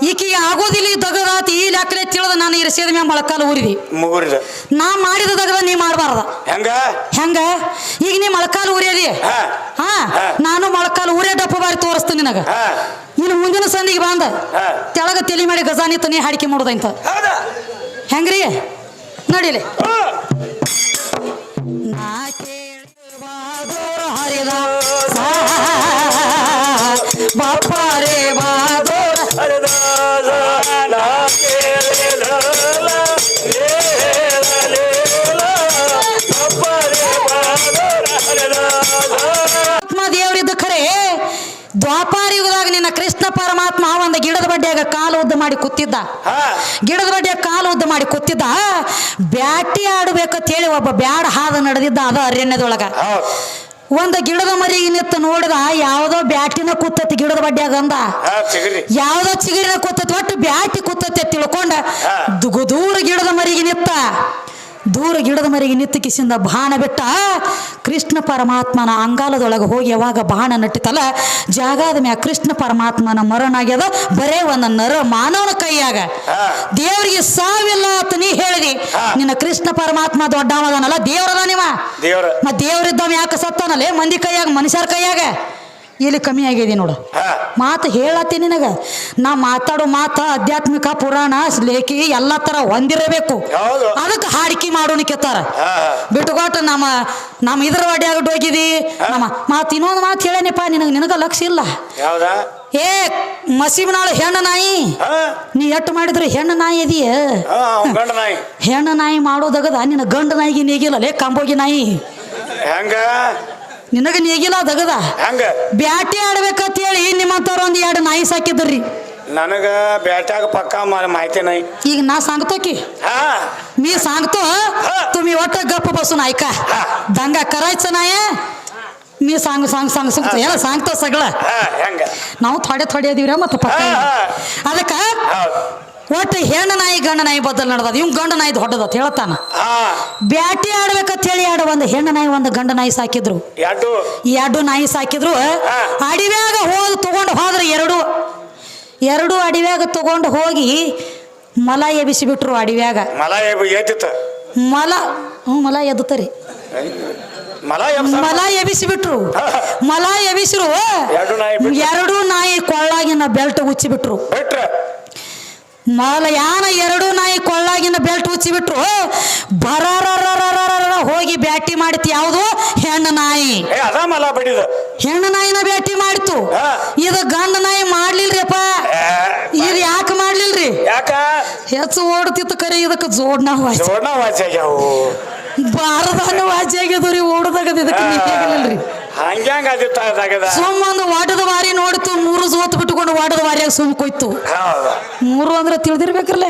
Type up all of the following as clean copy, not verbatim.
ಈಕಿಗೆ ಆಗೋದಿಲ್ಲ ದಗದಾತ ಈ ಲೆಕ್ಕಲೆ ತಿಳಿದ ನಾನು ಇರಿಸಿದ ಮ್ಯಾಗ ಮೊಳಕಾಲು ಊರಿದಿ ಮುಗುರಿದ ನಾ ಮಾಡಿದ ದಗದ ನೀ ಮಾಡಬಾರ್ದ ಹೆಂಗ ಈಗ ನೀ ಮೊಳಕಾಲು ಊರಿಯದಿ ಹಾ ನಾನು ಮೊಳಕಾಲು ಊರೇ ಡಪ್ಪ ಬಾರಿ ತೋರಿಸ್ತೀನಿ ನಿನಗ ಇನ್ನು ಮುಂದಿನ ಸಂದಿಗೆ ಬಂದ ತೆಳಗ ತಲೆ ಮಾಡಿ ಗಜಾನಿ ತನಿ ಹಾಡಿಕೆ ಮಾಡೋದಂತ ಹೆಂಗ್ರಿ ನಡಿಲಿ ನಾ ಕೇಳಿವಾದೋರ ಹರಿದ ಬಾಪಾರೇ ಬಾದೋರ ಹರಿದ ದೇವರಿದ್ದ ಖರೆ ದ್ವಾಪಾರ ಯುಗದಾಗ ನಿನ್ನ ಕೃಷ್ಣ ಪರಮಾತ್ಮ ಒಂದು ಗಿಡದ ಬಡ್ಡಿಯಾಗ ಕಾಲು ಉದ್ದ ಮಾಡಿ ಕೂತಿದ್ದ ಗಿಡದ ಬಡ್ಡಿಯಾಗ ಕಾಲು ಉದ್ದ ಮಾಡಿ ಕೂತಿದ್ದ ಬ್ಯಾಟಿ ಆಡಬೇಕಂತ ಹೇಳಿ ಒಬ್ಬ ಬ್ಯಾಡ ಹಾದ ನಡೆದಿದ್ದ ಅದ ಅರಣ್ಯದೊಳಗ ಒಂದು ಗಿಡದ ಮರಿಗೆ ನಿಂತು ನೋಡಿದ ಯಾವ್ದೋ ಬ್ಯಾಟಿನ ಕೂತತಿ ಗಿಡದ ಬಡ್ಡಿಯಾಗ ಅಂದ ಯಾವ್ದೋ ಚಿಗುರಿನ ಕೂತತಿ ಒಟ್ಟು ಬ್ಯಾಟಿ ಕೂತತಿ ತಿಳ್ಕೊಂಡ ದೂರ ಗಿಡದ ಮರಿಗೆ ನಿತ್ತ ದೂರ ಗಿಡದ ಮರಿಗೆ ನಿತ್ತ ಕಿಸಿಂದ ಬಾಣ ಬಿಟ್ಟ ಕೃಷ್ಣ ಪರಮಾತ್ಮನ ಅಂಗಾಲದೊಳಗೆ ಹೋಗಿ ಯಾವಾಗ ಬಾಣ ನಟ್ಟಿತಲ್ಲ ಜಾಗದ ಮ್ಯಾಗ ಕೃಷ್ಣ ಪರಮಾತ್ಮನ ಮರಣ ಆಗ್ಯದ ಬರೇ ಒಂದು ನರ ಮಾನವನ ಕೈಯಾಗ ದೇವರಿಗೆ ಸಾವಿಲ್ಲ ಅಂತ ನೀ ಹೇಳಿದಿ ನಿನ್ನ ಕೃಷ್ಣ ಪರಮಾತ್ಮ ದೊಡ್ಡವದನಲ್ಲ ದೇವರದ ನೀವ ಮತ್ ದೇವರಿದ್ದವ ಯಾಕೆ ಸತ್ತಾನಲ್ಲೇ ಮಂದಿ ಕೈಯಾಗ ಮನುಷ್ಯರ ಕೈಯಾಗ ಇಲ್ಲಿ ಕಮ್ಮಿ ಆಗಿದೆ ನೋಡು ಮಾತು ಹೇಳತ್ತಿ ನಿನಗ ನಾ ಮಾತಾಡೋ ಮಾತ ಆಧ್ಯಾತ್ಮಿಕ ಪುರಾಣ ಲೇಖಿ ಎಲ್ಲಾ ತರ ಹೊಂದಿರಬೇಕು ಅದಕ್ಕೆ ಹಾಡಿಕೆ ಮಾಡೋಣ ಕೆತ್ತಾರ ಬಿಟ್ಟುಕೊಟ್ಟು ನಮ್ಮ ಇದ್ರ ಒಡ್ಯಾಗ ಹೋಗಿದಿ ನಮ್ಮ ಮಾತು ಇನ್ನೊಂದು ಮಾತು ಹೇಳೇನಪ್ಪ ನಿನಗ ಲಕ್ಷ್ಯ ಇಲ್ಲ ಏ ಮಸೀಬ್ನಾಳು ಹೆಣ್ಣು ನಾಯಿ ನೀ ಎಟ್ಟು ಮಾಡಿದ್ರೆ ಹೆಣ್ಣು ನಾಯಿ ಇದೀಯ ಹೆಣ್ಣು ನಾಯಿ ಮಾಡೋದಗದ ನಿನ್ನ ಗಂಡು ನಾಯಿಗೆ ನೀಗಿಲ್ಲ ಲೇ ಕಂಬೋಗಿ ನಾಯಿ ನಿನಗ ನೀಗಿಲ್ಲ ದಗದ ಬ್ಯಾಟಿ ಆಡ್ಬೇಕಂತ ಹೇಳಿ ನಿಮ್ಮಂತವ್ರ ಒಂದ್ 2 ನಾಯಿ ಸಾಕಿದ್ರಿ ನನಗ ಬ್ಯಾಟ್ಯಾಗ ಪಕ್ಕ ಮಾಹಿತಿ ನೈ ಈಗ ನಾ सांगतो मी सांगतो तुम्ही ಒಟ್ಟ गप्प बसून ऐका दंगा करायचं नाही मी सांगतो याला सांगतो सगळं ನಾವು थोडे दिवरा मत पक्का ಅದಕ್ಕ ಒಟ್ಟು ಹೆಣ್ಣು ನಾಯಿ ಗಂಡ ನಾಯಿ ಬದಲ್ ನಡೆದ ಇವ್ ಗಂಡ ನಾಯಿ ದೊಡ್ಡದ ಹೇಳ್ತಾನ ಬ್ಯಾಟಿ ಆಡ್ಬೇಕಂತ ಹೇಳಿ ಒಂದು ಹೆಣ್ಣು ನಾಯಿ ಒಂದು ಗಂಡ ನಾಯಿ ಸಾಕಿದ್ರು ಎರಡು ನಾಯಿ ಸಾಕಿದ್ರು ಅಡಿವ್ಯಾಗ ತಗೊಂಡು ಹೋದ್ರೆ ಎರಡು ಅಡಿವ್ಯಾಗ ತಗೊಂಡು ಹೋಗಿ ಮಲ ಎಬಿಸಿ ಬಿಟ್ರು ಅಡಿವ್ಯಾಗ ಮಲ ಎದ್ದುತ್ತರಿ ಮಲ ಎಬಿಸಿ ಬಿಟ್ರು ಮಲ ಎಬಿಸಿರು ಎರಡು ನಾಯಿ ಕೊಳ್ಳಾಗಿನ ಬೆಲ್ಟ್ ಉಚ್ಚಿ ಬಿಟ್ರು ಯಾನ 2 ನಾಯಿ ಕೊಳ್ಳಾಗಿನ ಬೆಲ್ಟ್ ಉಚ್ಚಿಬಿಟ್ರು ಬರರ ಹೋಗಿ ಬ್ಯಾಟಿ ಮಾಡಿತ್ತು ಯಾವುದು ಹೆಣ್ಣು ನಾಯಿ ಹೆಣ್ಣು ನಾಯಿನ ಬ್ಯಾಟಿ ಮಾಡಿತು ಇದು ಗಂಡ ನಾಯಿ ಮಾಡ್ಲಿಲ್ರಿಪ್ಪ ಇದು ಯಾಕೆ ಮಾಡ್ಲಿಲ್ರಿ ಹೆಚ್ಚು ಓಡ್ತಿತ್ತು ಕರೆ ಇದಕ್ಕೆ ಜೋಡ್ನ ಬಾರದಾನ ವಾಚಿ ಆಗ್ಯದ್ರಿ ಓಡದಾಗದ ಇದಕ್ಕೆ ನಿಲ್ರಿ ಸುಮ್ಮೊಂದು ವಾಟದ ವಾರಿ ನೋಡಿತು 3 ಸೋತ್ ಬಿಟ್ಟುಕೊಂಡು ವಾಟದ ವಾರಿಯಾಗ ಸುಮ್ ಕೊಯ್ತು 3 ಅಂದ್ರೆ ತಿಳಿದಿರ್ಬೇಕಲ್ಲ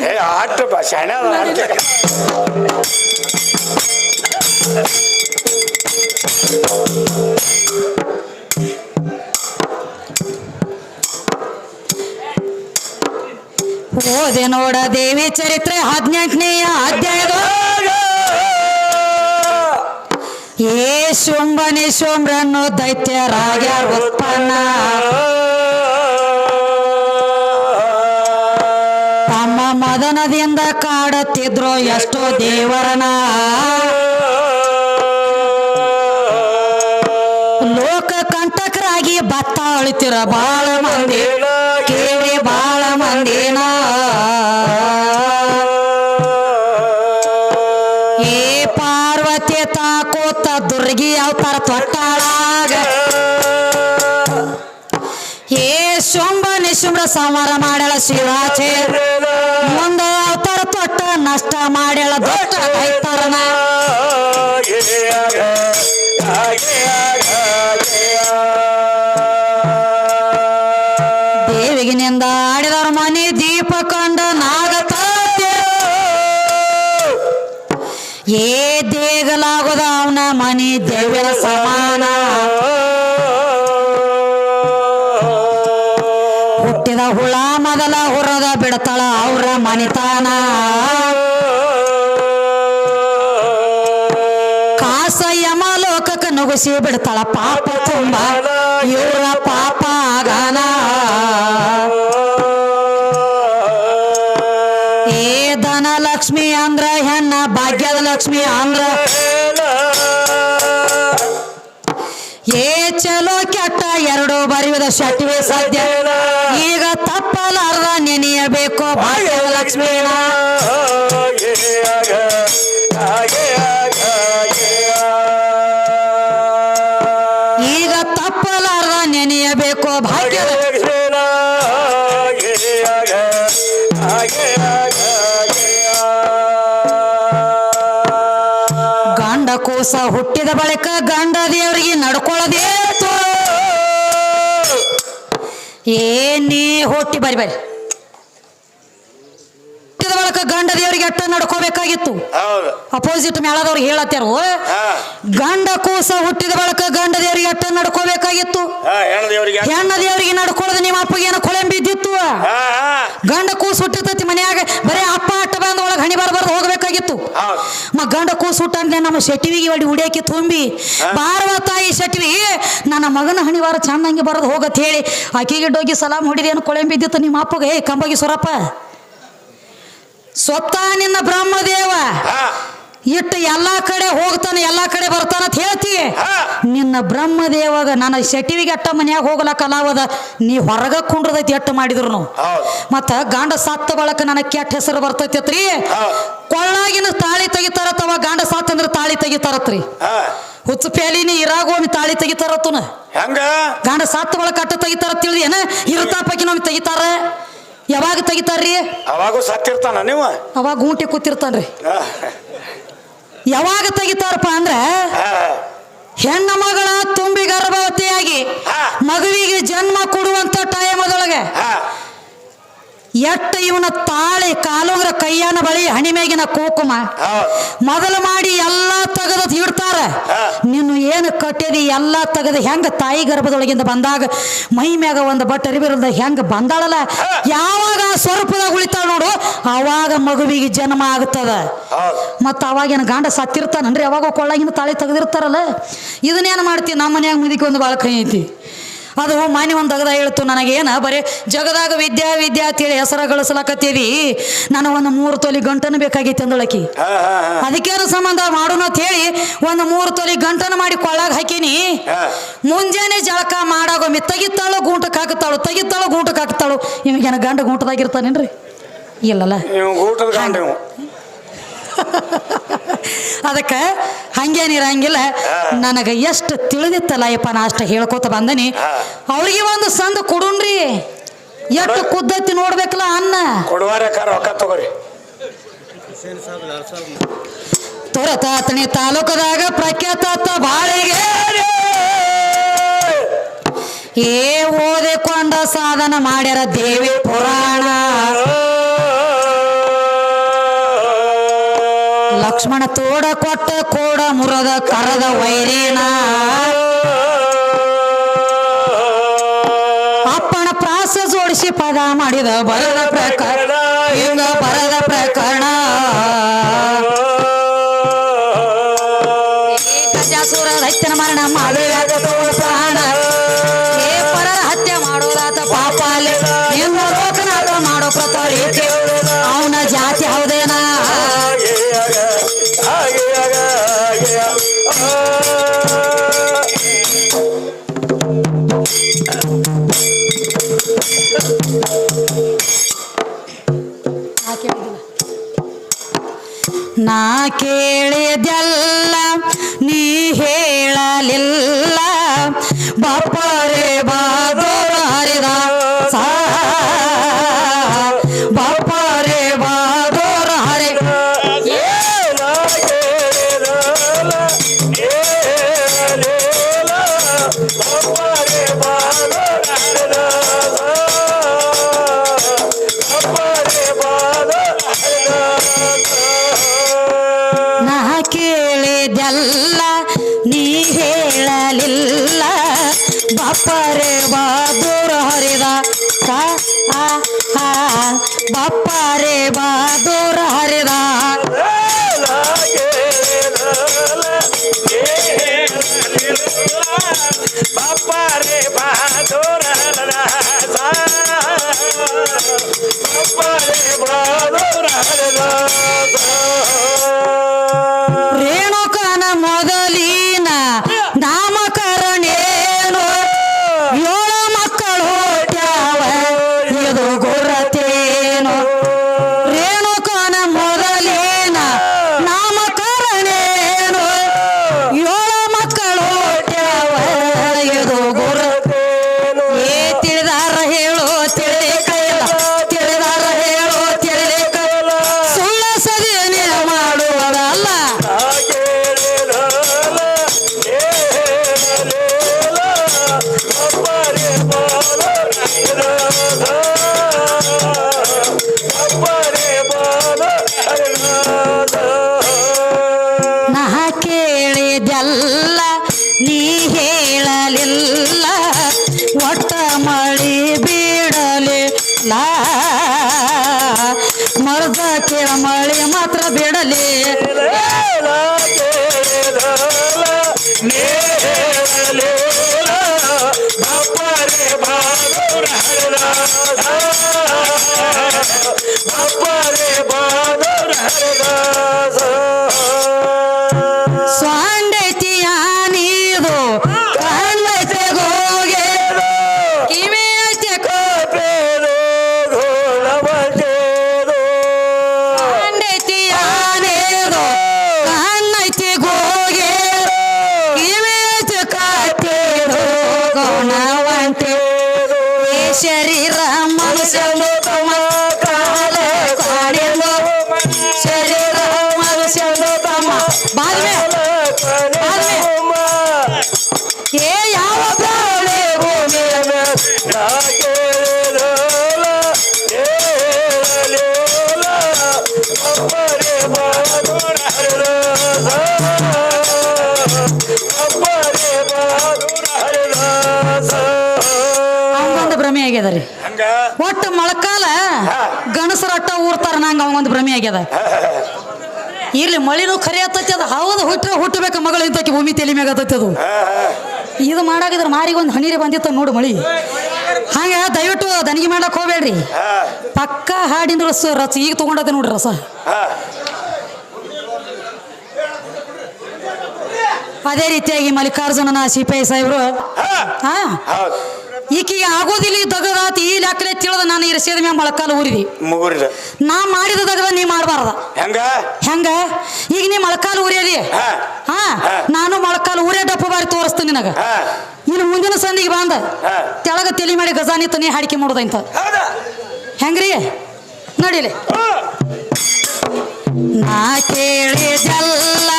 ಓದೆ ನೋಡ ದೇವಿ ಚರಿತ್ರೆ 18ನೇ ಅಧ್ಯಾಯದ ಏ ಶುಂಭನಿ ಶುಂಭ್ರನ್ನು ದೈತ್ಯರಾಗ್ಯಾರ ಉತ್ಪನ್ನ ತಮ್ಮ ಮದನದಿಂದ ಕಾಡುತ್ತಿದ್ರು ಎಷ್ಟೋ ದೇವರನ ಲೋಕ ಕಂಟಕರಾಗಿ ಭತ್ತ ಅಳಿತಿರ ಬಾಳ ಮಂದಿ ಕೇಳಿ ಬಾಳ ಮಂದಿನ ದುರ್ಗಿ ಅವತಾರ ತೊಟ್ಟಾಳಾಗ ಏ ಶುಂಭ ನಿಶುಂಭ್ರ ಸಂಹಾರ ಮಾಡ್ಯಾಳ ಶಿವಾಚೆ ಮುಂದ ಅವತಾರ ತೊಟ್ಟ ನಷ್ಟ ಮಾಡ್ಯಾಳ ದೊಡ್ಡ ಐತರನ ದೇವಿಗಿನಿಂದ ಆಡಿದರ ಮನೆ ದೀಪ ಕಂಡ ನಾಗತಾತೆ ಏ ದೇಗಲಾಗೋದ ಅವನ ಮನಿ ದೇವರ ಸಮಾನ ಹುಟ್ಟಿದ ಹುಳ ಮೊದಲ ಹೊರದ ಬಿಡ್ತಾಳ ಅವ್ರ ಮನಿತಾನ ಕಾಸ ಯಮ ಲೋಕಕ್ಕೆ ನುಗ್ಗಿಸಿ ಬಿಡ್ತಾಳ ಪಾಪ ತುಂಬ ಇವರ ಪಾಪ ಆಗನ ಲಕ್ಷ್ಮಿ ಅಂದ್ರ ಹೆಣ್ಣ ಭಾಗ್ಯದ ಲಕ್ಷ್ಮಿ ಅಂದ್ರ ಏ ಚಲೋ ಕೆಟ್ಟ ಎರಡು ಬರೆಯುವುದ ಶಟಿವೆ ಸಾಧ್ಯ ಈಗ ತಪ್ಪಲಾರ್ದ ನೆನೆಯಬೇಕು ಭಾಗ್ಯದ ಲಕ್ಷ್ಮೀನ ಈಗ ತಪ್ಪಲಾರ್ದ ನೆನೆಯಬೇಕು ಭಾಗ್ಯದ ಗಂಡ ಕೂಸ ಹುಟ್ಟಿದ ಬಳಿಕ ಗಂಡ ದೇವರಿಗೆ ನಡ್ಕೊಳ್ಳೋದೇ ಏನೇ ಹುಟ್ಟಿ ಬರಿ ಹುಟ್ಟಿದ ಬಳಿಕ ಗಂಡ ದೇವರಿಗೆ ಅಟ್ಟ ನಡ್ಕೋಬೇಕಾಗಿತ್ತು ಅಪೋಸಿಟ್ ಮೇಳದವ್ರು ಹೇಳತ್ತಾರು ಗಂಡ ಕೂಸ ಹುಟ್ಟಿದ ಬಳಿಕ ಗಂಡ ದೇವರಿಗೆ ಅಟ್ಟ ನಡ್ಕೋಬೇಕಾಗಿತ್ತು ಹೆಣ್ಣ ದೇವರಿಗೆ ನಡ್ಕೊಳ್ಳೋದು ನಿಮ್ಮ ಅಪ್ಪಗೆ ಏನೋ ಕೊಳೆ ಬಿದ್ದಿತ್ತು ಗಂಡ ಕೂಸು ಹುಟ್ಟಿರ್ತೈತಿ ಮನ್ಯಾಗ ಬರೀ ಅಪ್ಪ ಅಟ್ಟ ಬಂದ ಒಳಗೆ ಹಣಿ ಬರಬಾರ್ದು ಹೋಗ್ಬೇಕಾಗಿತ್ತು ಗಂಡ ಕೂಸು ಹುಟ್ಟಂದ್ರೆ ನಮ್ಮ ಶೆಟ್ಟಿವಿಗೆ ಒಡಿ ಉಡಿಯಕ್ಕೆ ತುಂಬಿ ಬಾರವ ತಾಯಿ ಶೆಟ್ಟಿವಿ ನನ್ನ ಮಗನ ಹಣಿವಾರ ಚಂದಂಗೆ ಬರೋದು ಹೋಗತ್ ಹೇಳಿ ಆಕೆಗೆ ಡೋಗಿ ಸಲಾಮ್ ಹೊಡಿದೇನು ಕೊಳೆ ಬಿದ್ದಿತ್ತು ನಿಮ್ಮ ಅಪ್ಪಗೆ ಕಂಬಗಿ ಸುರಪ್ಪ ಸ್ವತಃ ನಿನ್ನ ಬ್ರಹ್ಮದೇವ ಇಟ್ಟು ಎಲ್ಲಾ ಕಡೆ ಹೋಗ್ತಾನೆ ಎಲ್ಲಾ ಕಡೆ ಬರ್ತಾನ ಅಂತ ಹೇಳ್ತಿ ನಿನ್ನ ಬ್ರಹ್ಮದೇವಾಗ ನನ್ನ ಶೆಟ್ಟಿವಿಗೆ ಅಟ್ಟ ಮನ್ಯಾಗ ಹೋಗ್ಲಕ್ಕ ಅಲಾವದ ನೀ ಹೊರಗ ಕುಂಡ್ರದೈತಿ ಎಟ್ಟು ಮಾಡಿದ್ರು ಮತ್ತ ಗಂಡ ಸತ್ತ ಬಳಕ ನನಗೆ ಕೆಟ್ಟ ಹೆಸರು ಬರ್ತೈತಿ ಕೊಳ್ಳಾಗಿನ ತಾಳಿ ತೆಗಿತಾರತ್ತವ ಗಂಡ ಸತ್ತ ಅಂದ್ರೆ ತಾಳಿ ತೆಗಿತಾರತ್ರಿ ಹುಚ್ಚು ಪೇಲಿನಿ ಇರಾಗೋಮಿ ತಾಳಿ ತೆಗಿತಾರತ್ತನ ಗಂಡ ಸತ್ತ ಬಳಕ ಅಟ್ಟ ತೆಗಿತಾರ ತಿಳಿದಿ ಏನ ಇರ್ತಾಪಕ್ಕಿ ನಮ್ಗೆ ತೆಗಿತಾರ ಯಾವಾಗ ತೆಗಿತಾರ್ರಿ ಅವಾಗೂ ಸತ್ತಿರ್ತಾನ ನೀವು ಅವಾಗ ಗೂಂಟಿ ಕೂತಿರ್ತಾನ್ರಿ ಯಾವಾಗ ತೆಗಿತಾರಪ್ಪ ಅಂದ್ರೆ ಹೆಣ್ಣ ಮಗಳ ತುಂಬಿ ಗರ್ಭವತಿಯಾಗಿ ಮಗುವಿಗೆ ಜನ್ಮ ಕೊಡುವಂತ ಟೈಮದೊಳಗೆ ಎಟ್ಟ ಇವನ ತಾಳಿ ಕಾಲುಂಗ್ರ ಕೈಯನ ಬಳಿ ಹಣಿಮೇಗಿನ ಕುಂಕುಮ ಮೊದಲು ಮಾಡಿ ಎಲ್ಲಾ ತೆಗೆದ ಇಡ್ತಾರ ನೀನು ಏನು ಕಟ್ಟಿದಿ ಎಲ್ಲಾ ತೆಗೆದು ಹೆಂಗ ತಾಯಿ ಗರ್ಭದೊಳಗಿಂದ ಬಂದಾಗ ಮೈ ಮ್ಯಾಗ ಒಂದು ಬಟ್ ಅರಿವಿರದ ಹೆಂಗ ಬಂದಾಳಲ್ಲ ಯಾವಾಗ ಸ್ವರೂಪದಾಗ ಉಳಿತಾಳ ನೋಡು ಅವಾಗ ಮಗುವಿಗೆ ಜನ್ಮ ಆಗ್ತದ ಮತ್ತ ಅವಾಗೇನು ಗಂಡ ಸತ್ತಿರ್ತಾನನ್ರಿ ಅವಾಗ ಕೊಳ್ಳಾಗಿನ ತಾಳಿ ತೆಗೆದಿರ್ತಾರಲ್ಲ ಇದನ್ನೇನು ಮಾಡ್ತೀವಿ ನಮ್ಮ ಮನ್ಯಾಗ ಮುದಿಕೆ ಒಂದು ಬಾಳ ಕೈ ಐತಿ ಅದು ಮಾನ್ಯ ಒಂದು ಅಗದ ಹೇಳ್ತು ನನಗೇನ ಬರೀ ಜಗದಾಗ ವಿದ್ಯಾ ವಿದ್ಯಾ ಅಂತೇಳಿ ಹೆಸರ ಗಳಿಸ್ಲಾಕತ್ತೀವಿ ನಾನು ಒಂದು 3 ತೊಲಿ ಗಂಟನ ಬೇಕಾಗಿತ್ತು ಅಂದಳಕಿ ಅದಕ್ಕೇನು ಸಂಬಂಧ ಮಾಡೋಣ ಅಂತ ಹೇಳಿ ಒಂದು 3 ತೊಲಿ ಗಂಟನ ಮಾಡಿ ಕೊಳ್ಳಾಗ ಹಾಕಿನಿ ಮುಂಜಾನೆ ಜಳಕ ಮಾಡಾಗೊಮ್ಮೆ ತೆಗಿತಾಳು ಗೂಂಟಕ್ಕೆ ಹಾಕ್ತಾಳು ತೆಗಿತಾಳು ಗೂಂಟಕ್ಕೆ ಹಾಕ್ತಾಳು ಇವಾಗೇನ ಗಂಡ ಗೂಂಟದಾಗಿರ್ತಾನೇನ್ರಿ ಇಲ್ಲಲ್ಲ ಅದಕ್ಕೆ ಹಂಗೇನಿರಂಗಿಲ್ಲ ನನಗೆ ಎಷ್ಟು ತಿಳಿದಿತ್ತಲ್ಲ ಯಪ್ಪ ನಾ ಅಷ್ಟು ಹೇಳ್ಕೊತ ಬಂದನಿ ಅವ್ರಿಗೆ ಒಂದು ಸಂದ ಕೊಡುನ್ರಿ ಎಷ್ಟು ಕುದ್ದೈತಿ ನೋಡ್ಬೇಕಲ್ಲ ಅನ್ನ ತೊರತಾತನಿ ತಾಲೂಕದಾಗ ಪ್ರಖ್ಯಾತ ಬಾಳಿಗೆ ಏ ಓದಿಕೊಂಡ ಸಾಧನ ಮಾಡ್ಯಾರ ದೇವಿ ಪುರಾಣ ಲಕ್ಷ್ಮಣ ತೋಡ ಕೊಟ್ಟ ಕೋಡ ಮುರದ ಕರದ ವೈರೇನ ಅಪ್ಪನ ಪ್ರಾಸ ಜೋಡಿಸಿ ಪದ ಮಾಡಿದ ಬರದ ಪ್ರಕರಣ ಹಿಂಗ ಬರದ ಪ್ರಕರಣ ಗಜಾಸುರ ದೈತ್ಯನ ಮರಣ ಮಾಡಿದ ಪ್ರಾಣ ಏ ಪರರ ಹತ್ಯೆ ಮಾಡೋದಾತ ಪಾಪ ಅಲ್ಲಿ ನಿನ್ನ ಲೋಕನಾಥ ಮಾಡೋ ಪ್ರತಾರಿ ಅವನ ಜಾತಿ ಹೌದೇನಾ ನಾ ಕೇಳಿದೆಲ್ಲ ನೀ ಹೇಳಲಿಲ್ಲ ಬಾಪರೆ ಬಾದೋರ ಹರಿದ ಬಾಪರೆ ಬಾದೋರ ಹರಿ ನಾ ಕೇಳಿದೆಲ್ಲ ನೀ ಹೇಳಲಿಲ್ಲ ಬಾಪರೆ ಬಾದೂರ ಹರಿದ ಬಾಪರೆ ಬಾದೂರ ಹರಿದ ಬಾಪಾರೆ ಬಾದೋರ ಬಾಪಾರೆ ಬಾದೋರ ಮರ್ದ ಕೇಳ ಮಳೆ ಮಾತ್ರ ಬಿಡಲಿ ಸ್ವಾಂಡೈತಿಯ ನೀದು ಕಣ್ಣೈತೆ ಗೋಗೆ ಕಿವಿ ಐತೆ ಸ್ವಾಂಡೈತಿಯ ನೀದು ಕಣ್ಣೈತೆ ಗೋಗೆ ಕಿವಿ ಐತೆ ಕಾಟೇದು ಗುಣವಂತೆ ಈ ಶರೀರ ಮನುಷ್ಯನು ತಮ್ಮ ಕಾಲ ಕಾಡೆಂದು ಶರೀರ ಮನುಷ್ಯನು ತಮ್ಮ ಬಾದ್ಮೆ ಏ ಯಾವ ಪ್ರಾಣಿ ಅವಂಗೊಂದು ಭ್ರಮೆ ಆಗ್ಯದ ರೀ ಹಂಗ ಒಟ್ಟು ಮೊಳಕಾಲ ಗಣಸರ ಅಟ್ಟ ಊರ್ತಾರ ನಂಗ ಅವಂಗೊಂದು ಭ್ರಮೆ ಆಗ್ಯದ ಇರ್ಲಿ ಮಳಿನೂ ಖರೆ ಆತೈತಿ ಅದು ಹೌದು ಹುಟ್ಟಬೇಕು ಮಗಳು ಇಂತಕ್ಕೆ ಭೂಮಿ ತಲೆ ಮ್ಯಾಗ ಆತೈತಿ ಅದು ಇದು ಮಾಡಾಕಿದ್ರ ಮಾರಿಗೆ ಒಂದು ಹಣೀರಿ ಬಂದಿತ್ತ ನೋಡು ಮಳಿ ಹಂಗ ದಯವಿಟ್ಟು ದನಿಗೆ ಮಾಡಕ್ ಹೋಗ್ಬೇಡ್ರಿ ಪಕ್ಕ ಹಾಡಿನ ರಸ ಈಗ ತಗೊಂಡದ ನೋಡ್ರಿ ರಸ ಅದೇ ರೀತಿಯಾಗಿ ಮಲ್ಲಿಕಾರ್ಜುನನ ಸಿಪಾಯಿ ಸಾಹೇಬ್ರು ಹಾ ಈಕಿಗೆ ಆಗೋದಿಲ್ಲ ದಗದಾತಿ ಈ ಲೆಕ್ಕಲೆ ತಿಳಿದ ನಾನು ಇರಿಸಿದ ಮ್ಯಾಗ ಮೊಳಕಾಲ ಊರಿದಿ ಮುಗುರಿದ ನಾ ಮಾಡಿದ ದಗದ ನೀ ಮಾಡಬಾರ್ದ ಹೆಂಗ ಹೆಂಗ ಈಗ ನೀ ಮೊಳಕಾಲ ಊರಿಯದಿ ಹಾ ನಾನು ಮೊಳಕಾಲ ಊರೇ ಡಪ್ಪ ಬಾರಿ ತೋರಿಸ್ತೀನಿ ನಿನಗ ಇನ್ನು ಮುಂದಿನ ಸಂದಿಗೆ ಬಂದ ತೆಳಗ ತಲೆ ಮಾಡಿ ಗಜಾನಿ ತನಿ ಹಾಡಿಕೆ ಮಾಡೋದಂತ ಹೆಂಗ್ರಿ ನಡಿಲಿ ನಾ ಕೇಳಿದಲ್ಲ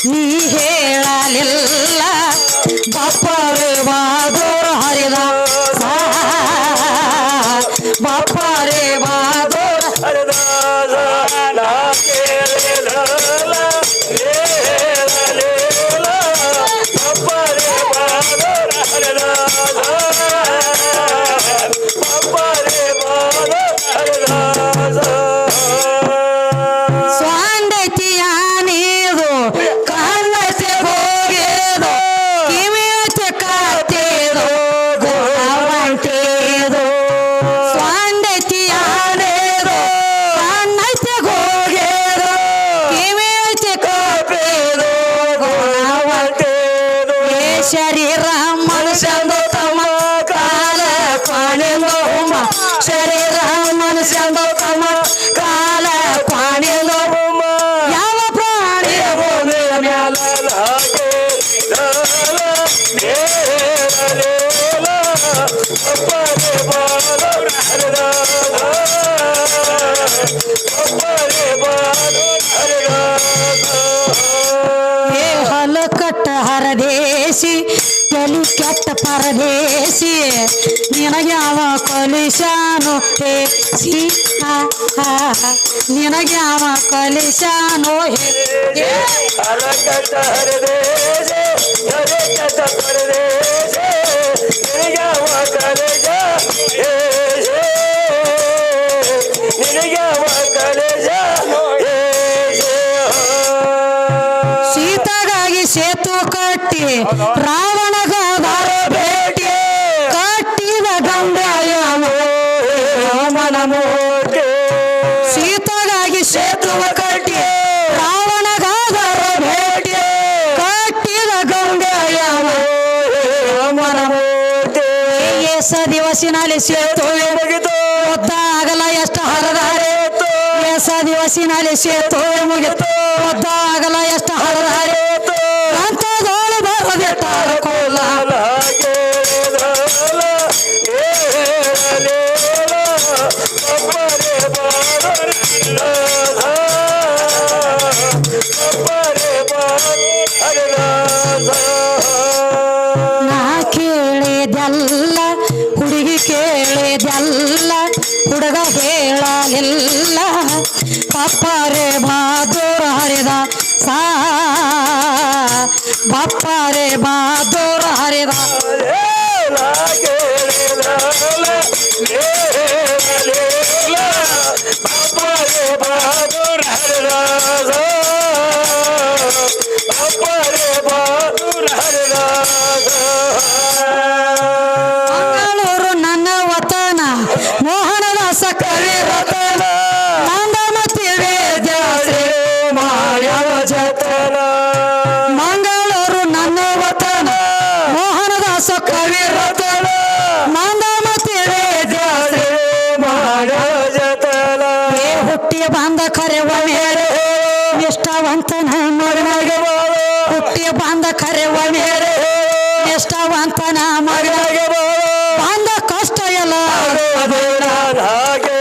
ನೀ ಹೇಳಲಿಲ್ಲ ಬಪ್ಪರು ಬಾದೂರ ಹರಿದ ಬಪ್ಪರೇ ಬಾದೂರ ಸ್ವಾಂಡೈತಿಯ ನೀದು ಕಣ್ಣೈತೆ ಹೋಗೇದು ಕಿವಿಯತೆ ಕಾತೇದು ಗುಣವಂತೇದು ಸ್ವಾಂಡೈತಿಯ ನೀದು ಕಣ್ಣೈತೆ ಹೋಗೇದು ಕಿವಿಯತೆ ಕಾತೇದು ಗುಣವಂತೇದು ಏ ಶರೀರ ಮನುಷ್ಯಂದು ತಮ್ಮ ಕಾಲ ಕಾಣೆಂದು ಶರೀರ ಮನುಷ್ಯಂದು ತಮ್ಮ ಕಾಲ ಕಾಣೆಂದು ಯಾವ ಪ್ರಾಣಿ ಏ ಹಲಕಟ್ಟ ಹರದೇಶಿ ತಲಿ ಕೆಟ್ಟ ಪರದೇಶಿ ನಿನಗ್ಯಾವ ಕಲಿಶಾನು ಹೇ ಸಿ ನಿನಗ್ಯಾವ ಕಲಿಶಾನು ಹೇ ಸೀತಾಗಾಗಿ ಸೇತು ಕಟ್ಟಿ ರಾವಣಗಾದರ ಭೇಟಿ ಕಟ್ಟಿದ ಗಂಗಾಯನು ಮನಮೂರ್ತಿ ಸೀತಾಗಾಗಿ ಸೇತು ಕಟ್ಟಿ ರಾವಣಗಾದರ ಭೇಟಿ ಕಟ್ಟಿದ ಗಂಗಾಯನು ಮನಮೂರ್ತಿ ದಿವಸಿನಲ್ಲಿ ಸೇತುವೆ ಮುಗಿತು ಒದ್ದಾಗಲ ಎಷ್ಟು ಹರದಾರೆ ದಿವಸಿನಲ್ಲಿ ಸೇತುವೆ ಮುಗಿತು ಒದ್ದಾಗಲ ಎಷ್ಟು ಹರದಾರೆ ಅಂತದೋಳು ಬರದಿಟ್ಟಾರ ಕೋಲ ನಾ ಕೇಳಿದೆಲ್ಲ ಹುಡುಗಿ ಕೇಳಿದೆಲ್ಲ ಹುಡುಗ ಹೇಳಲಿಲ್ಲ ಪಪ್ಪರೆ ಬಹಾದೂರ ಹರಿದ ಸಾ ಬಪ್ಪರೆ ಬಹಾದೂರ ಹರಿದ ಕೇಳಿದ ಕವಿರತನ ಮಂದಮತಿ ವೇದ್ಯಾಶ್ರೀ ಮಾಡ್ಯಾವ ಜತನ ಮಂಗಳೂರು ನನ್ನ ವತನ ಮೋಹನದಾಸ ಕವಿರತನ ಮಂದಮತಿ ವೇದ್ಯಾಶ್ರೀ ಮಾಡ್ಯಾವ ಜತನ ಹುಟ್ಟಿ ಬಂದ ಕರೆವ ಮೇಲೆ ನಿಷ್ಠಾವಂತನ ಮಗನಾಗ ಹುಟ್ಟಿ ಬಂದ ಕರೆವ ಮೇಲೆ ನಿಷ್ಠಾವಂತನ ಮಗನಾಗ ಬಂದ ಕಷ್ಟ ಎಲ್ಲ ಹಾಗೆ